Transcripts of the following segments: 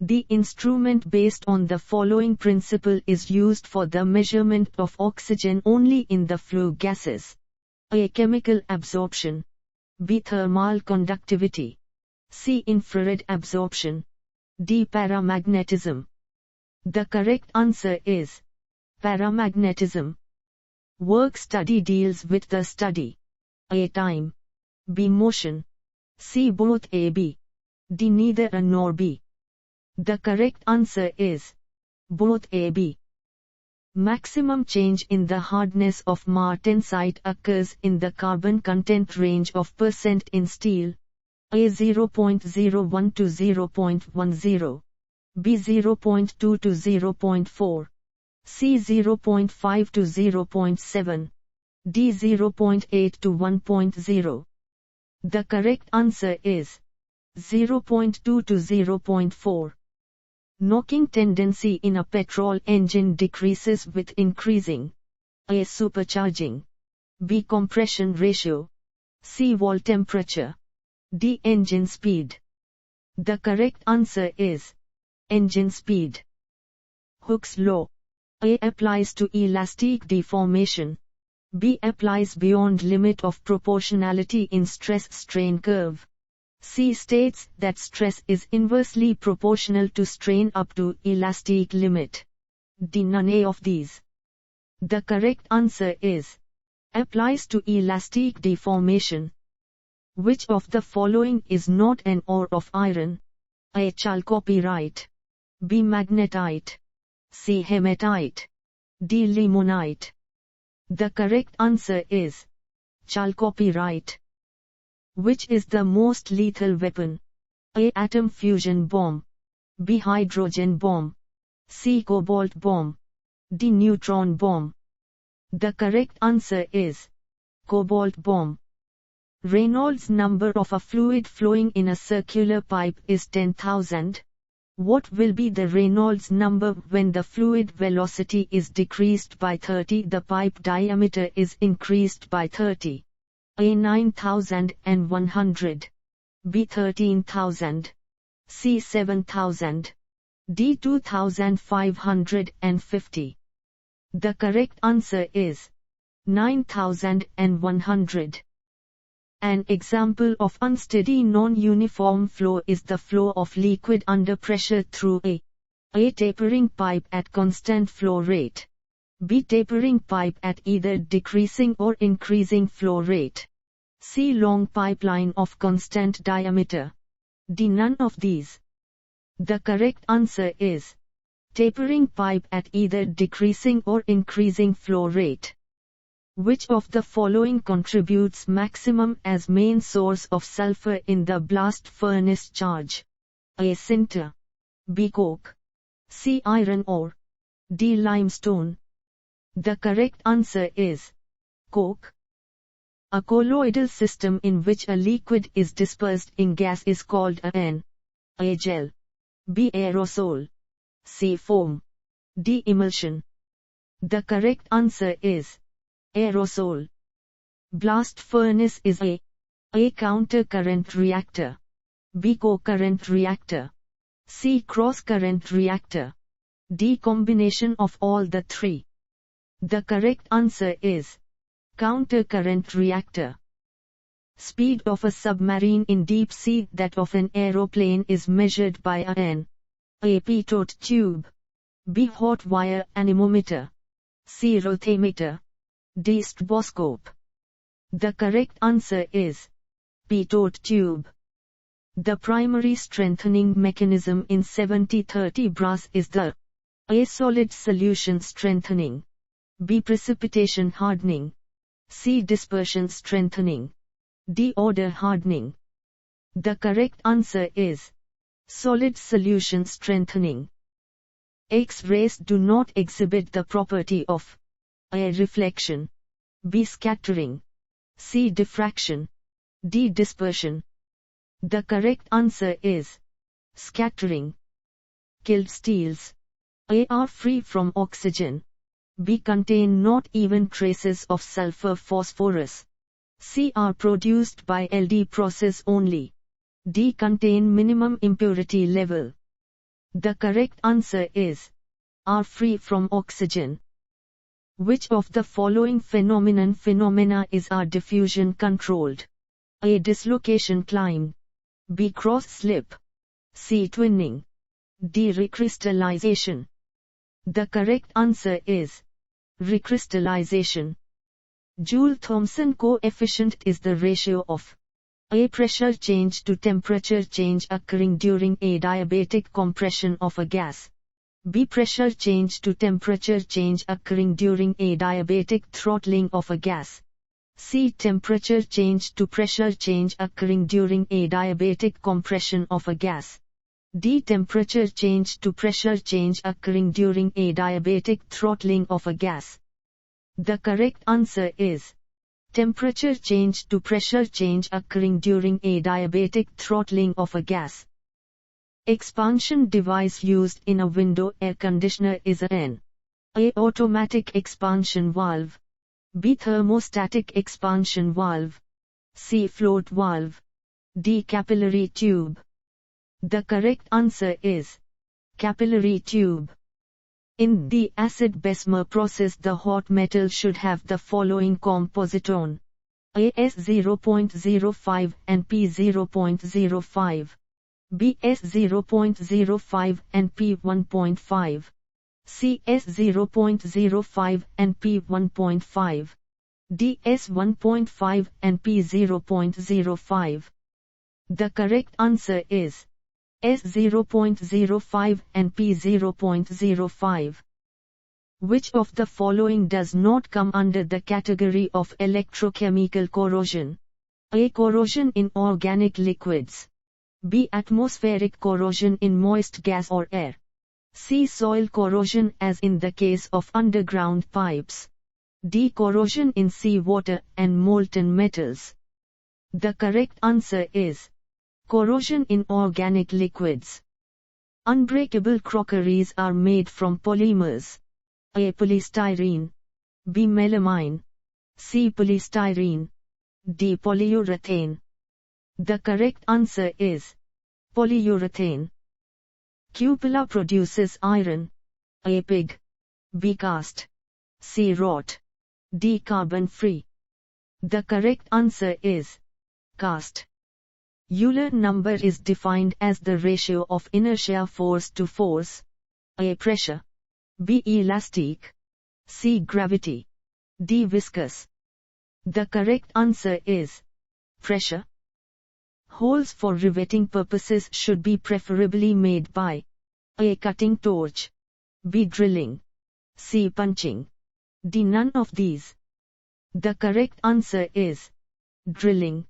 The instrument based on the following principle is used for the measurement of oxygen only in the flue gases. A. Chemical absorption. B. Thermal conductivity. C. Infrared absorption. D. Paramagnetism. The correct answer is paramagnetism. Work study deals with the study. A. Time. B. Motion. C. Both A. B. D. Neither A nor B. The correct answer is both A. B. Maximum change in the hardness of martensite occurs in the carbon content range of % in steel. A. 0.01 to 0.10. B. 0.2 to 0.4. C. 0.5 to 0.7. D. 0.8 to 1.0. The correct answer is 0.2 to 0.4. Knocking tendency in a petrol engine decreases with increasing A. Supercharging. B. Compression ratio. C. Wall temperature. D. Engine speed. The correct answer is engine speed. Hooke's law. A. Applies to elastic deformation. B. Applies beyond limit of proportionality in stress-strain curve. C. States that stress is inversely proportional to strain up to elastic limit. D. None of these. The correct answer is applies to elastic deformation. Which of the following is not an ore of iron? A. Chalcopyrite. B. Magnetite. C. Hematite. D. Limonite. The correct answer is chalcopyrite. Which is the most lethal weapon? A. Atom fusion bomb. B. Hydrogen bomb. C. Cobalt bomb. D. Neutron bomb. The correct answer is cobalt bomb. Reynolds number of a fluid flowing in a circular pipe is 10,000. What will be the Reynolds number when the fluid velocity is decreased by 30? The pipe diameter is increased by 30. A. 9,100. B. 13,000. C. 7,000. D. 2,550. The correct answer is 9,100. An example of unsteady non-uniform flow is the flow of liquid under pressure through A. Tapering pipe at constant flow rate. B. Tapering pipe at either decreasing or increasing flow rate. C. Long pipeline of constant diameter. D. None of these. The correct answer is tapering pipe at either decreasing or increasing flow rate. Which of the following contributes maximum as main source of sulphur in the blast furnace charge? A. Sinter. B. Coke. C. Iron ore. D. Limestone. The correct answer is coke. A colloidal system in which a liquid is dispersed in gas is called A gel. B. Aerosol. C. Foam. D. Emulsion. The correct answer is aerosol. Blast furnace is A counter-current reactor. B. Co-current reactor. C. Cross-current reactor. D. Combination of all the three. The correct answer is counter-current reactor. Speed of a submarine in deep sea that of an aeroplane is measured by A. Pitot tube. B. Hot wire anemometer. C. rothameter. D. stroboscope. The correct answer is pitot tube. The primary strengthening mechanism in 70-30 brass is the A. Solid solution strengthening. B. Precipitation hardening. C. Dispersion strengthening. D. Order hardening. The correct answer is solid solution strengthening. X-rays do not exhibit the property of A. Reflection. B. Scattering. C. Diffraction. D. Dispersion. The correct answer is scattering. Killed steels A. are free from oxygen. B. contain not even traces of sulfur phosphorus. C. are produced by LD process only. D. contain minimum impurity level. The correct answer is are free from oxygen. Which of the following phenomena is our diffusion controlled? A. Dislocation climb. B. Cross slip. C. Twinning. D. Recrystallization. The correct answer is recrystallization. Joule-Thomson coefficient is the ratio of A. Pressure change to temperature change occurring during a diabatic compression of a gas. B. Pressure change to temperature change occurring during a diabatic throttling of a gas. C. Temperature change to pressure change occurring during a diabatic compression of a gas. D. Temperature change to pressure change occurring during a diabatic throttling of a gas. The correct answer is temperature change to pressure change occurring during a diabatic throttling of a gas. Expansion device used in a window air conditioner is A. Automatic expansion valve. B. Thermostatic expansion valve. C. Float valve. D. Capillary tube. The correct answer is capillary tube. In the acid Bessemer process, the hot metal should have the following com-positon: AS 0.05 and P 0.05. BS 0.05 and P 1.5. CS 0.05 and P 1.5. DS 1.5 and P 0.05. The correct answer is S 0.05 and P 0.05. Which of the following does not come under the category of electrochemical corrosion? A. Corrosion in organic liquids. B. Atmospheric corrosion in moist gas or air. C. Soil corrosion as in the case of underground pipes. D. Corrosion in seawater and molten metals. The correct answer is corrosion in organic liquids. Unbreakable crockeries are made from polymers: A. Polystyrene. B. Melamine. C. Polystyrene. D. Polyurethane. The correct answer is polyurethane. Cupola produces iron: A. Pig. B. Cast. C. Wrought. D. Carbon-free. The correct answer is cast. Euler number is defined as the ratio of inertia force to force: A. Pressure. B. Elastic. C. Gravity. D. Viscous. The correct answer is pressure. Holes for riveting purposes should be preferably made by A. Cutting torch. B. Drilling. C. Punching. D. None of these. The correct answer is drilling.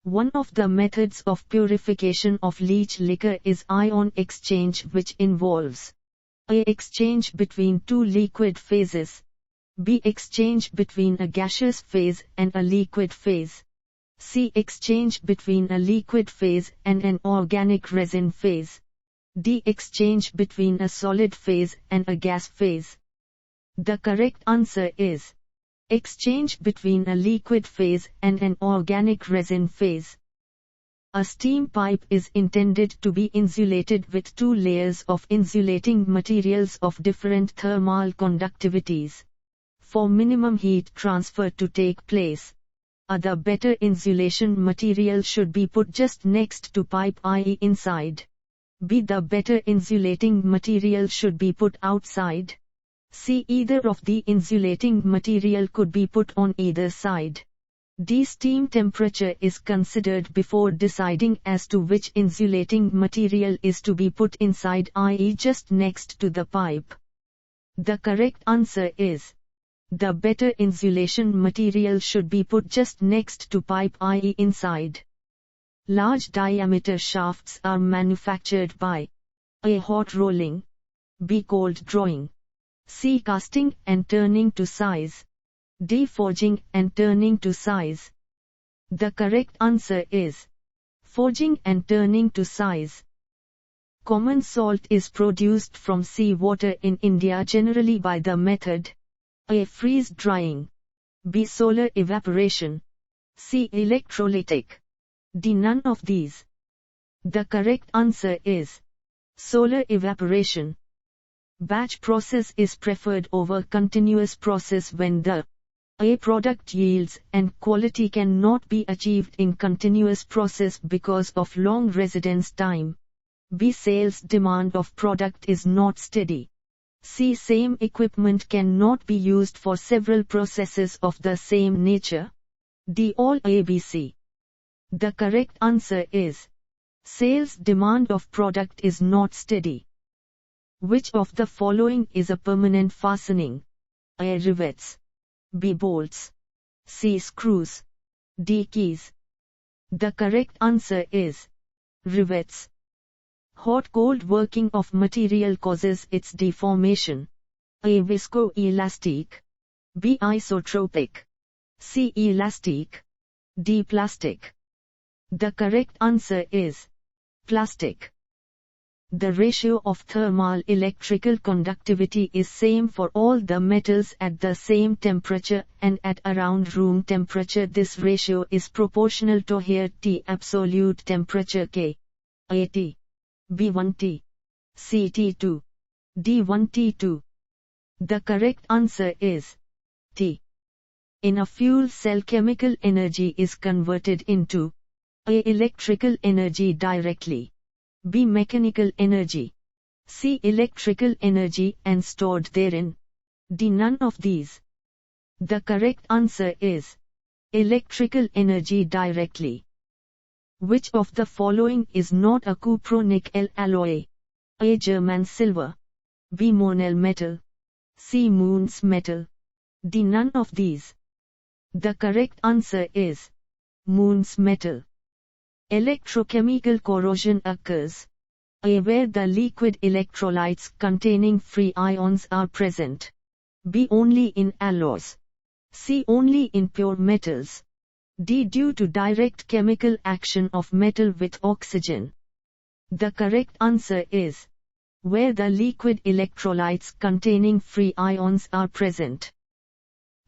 One of the methods of purification of leach liquor is ion exchange, which involves A. Exchange between two liquid phases. B. Exchange between a gaseous phase and a liquid phase. C. Exchange between a liquid phase and an organic resin phase. D. Exchange between a solid phase and a gas phase. The correct answer is exchange between a liquid phase and an organic resin phase. A steam pipe is intended to be insulated with two layers of insulating materials of different thermal conductivities. For minimum heat transfer to take place, the better insulation material should be put just next to pipe, i.e. inside. B. The better insulating material should be put outside. C. Either of the insulating material could be put on either side. D. Steam temperature is considered before deciding as to which insulating material is to be put inside, i.e. just next to the pipe. The correct answer is the better insulation material should be put just next to pipe, i.e. inside. Large diameter shafts are manufactured by A. Hot rolling. B. Cold drawing. C. Casting and turning to size. D. Forging and turning to size. The correct answer is forging and turning to size. Common salt is produced from sea water in India generally by the method A. Freeze drying. B. Solar evaporation. C. Electrolytic. D. None of these. The correct answer is Solar evaporation. Batch process is preferred over continuous process when the A product yields and quality cannot be achieved in continuous process because of long residence time. B. Sales demand of product is not steady. C. Same equipment cannot be used for several processes of the same nature. D. All ABC. The correct answer is sales demand of product is not steady. Which of the following is a permanent fastening? A. Rivets. B. Bolts. C. Screws. D. Keys. The correct answer is rivets. Hot-cold working of material causes its deformation. A. Viscoelastic. B. Isotropic. C. Elastic. D. Plastic. The correct answer is plastic. The ratio of thermal electrical conductivity is same for all the metals at the same temperature and at around room temperature. This ratio is proportional to here T absolute temperature K. A T. B 1 T. C T2. D 1 T2. The correct answer is T. In a fuel cell, chemical energy is converted into A. Electrical energy directly. B. Mechanical energy. C. Electrical energy and stored therein. D. None of these. The correct answer is electrical energy directly. Which of the following is not a cupro-nickel alloy? A. German silver. B. Monel metal. C. Moons metal. D. None of these. The correct answer is Moons metal. Electrochemical corrosion occurs A. Where the liquid electrolytes containing free ions are present. B. Only in alloys. C. Only in pure metals. D. Due to direct chemical action of metal with oxygen. The correct answer is where the liquid electrolytes containing free ions are present.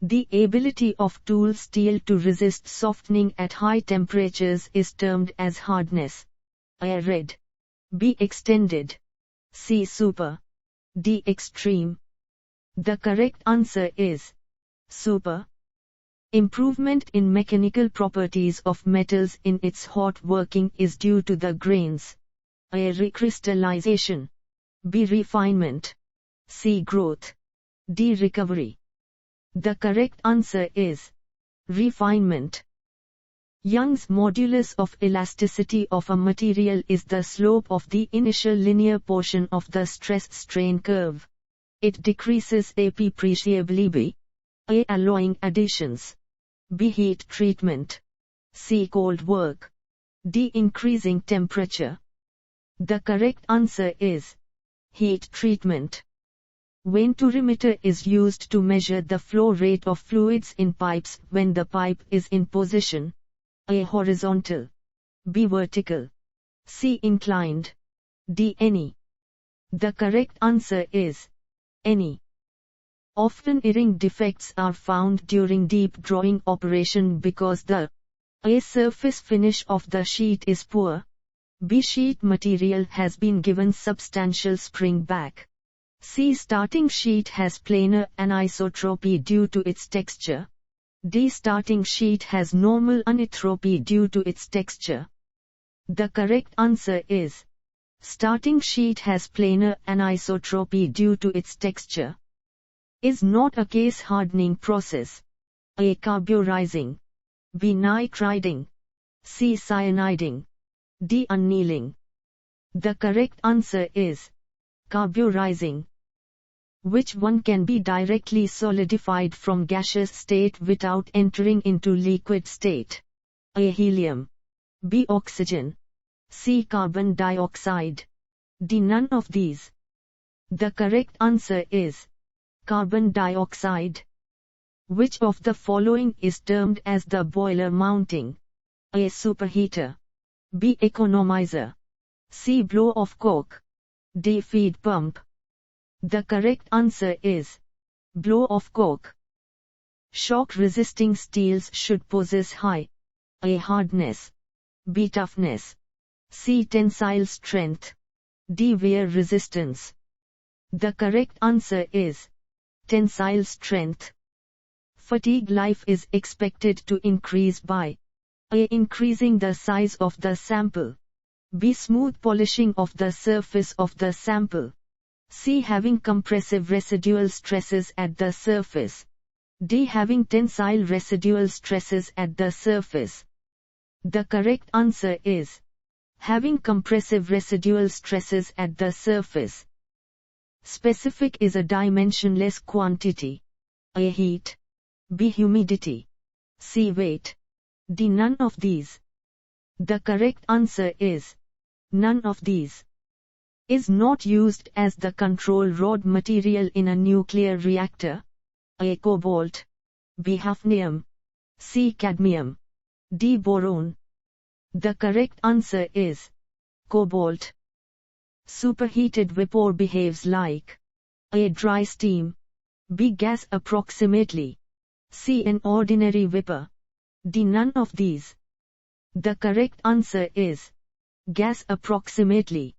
The ability of tool steel to resist softening at high temperatures is termed as hardness. A. Red. B. Extended. C. Super. D. Extreme. The correct answer is super. Improvement in mechanical properties of metals in its hot working is due to the grains. A. Recrystallization. B. Refinement. C. Growth. D. Recovery. The correct answer is refinement. Young's modulus of elasticity of a material is the slope of the initial linear portion of the stress-strain curve. It decreases ap-preciably by A. Alloying additions. B. Heat treatment. C. Cold work. D. Increasing temperature. The correct answer is heat treatment. Venturimeter is used to measure the flow rate of fluids in pipes when the pipe is in position A. Horizontal. B. Vertical. C. Inclined. D. Any. The correct answer is any. Often earring defects are found during deep drawing operation because the A. Surface finish of the sheet is poor. B. Sheet material has been given substantial spring back. C. Starting sheet has planar anisotropy due to its texture. D. Starting sheet has normal anisotropy due to its texture. The correct answer is starting sheet has planar anisotropy due to its texture. Is not a case hardening process. A. Carburizing. B. Nitriding. C. Cyaniding. D. Annealing. The correct answer is carburizing. Which one can be directly solidified from gaseous state without entering into liquid state? A. Helium. B. Oxygen. C. Carbon dioxide. D. None of these. The correct answer is carbon dioxide. Which of the following is termed as the boiler mounting? A. Superheater. B. Economizer. C. Blow-off coke. D. Feed pump. The correct answer is blow-off coke. Shock-resisting steels should possess high A. Hardness. B. Toughness. C. Tensile strength. D. Wear resistance. The correct answer is tensile strength. Fatigue life is expected to increase by A. Increasing the size of the sample. B. Smooth polishing of the surface of the sample. C. Having compressive residual stresses at the surface. D. Having tensile residual stresses at the surface. The correct answer is having compressive residual stresses at the surface. Specific is a dimensionless quantity. A. Heat. B. Humidity. C. Weight. D. None of these. The correct answer is none of these. Is not used as the control rod material in a nuclear reactor. A. Cobalt. B. Hafnium. C. Cadmium. D. Boron. The correct answer is cobalt. Superheated vapor behaves like A. Dry steam. B. Gas approximately. C. An ordinary vapor. D. None of these. The correct answer is gas approximately.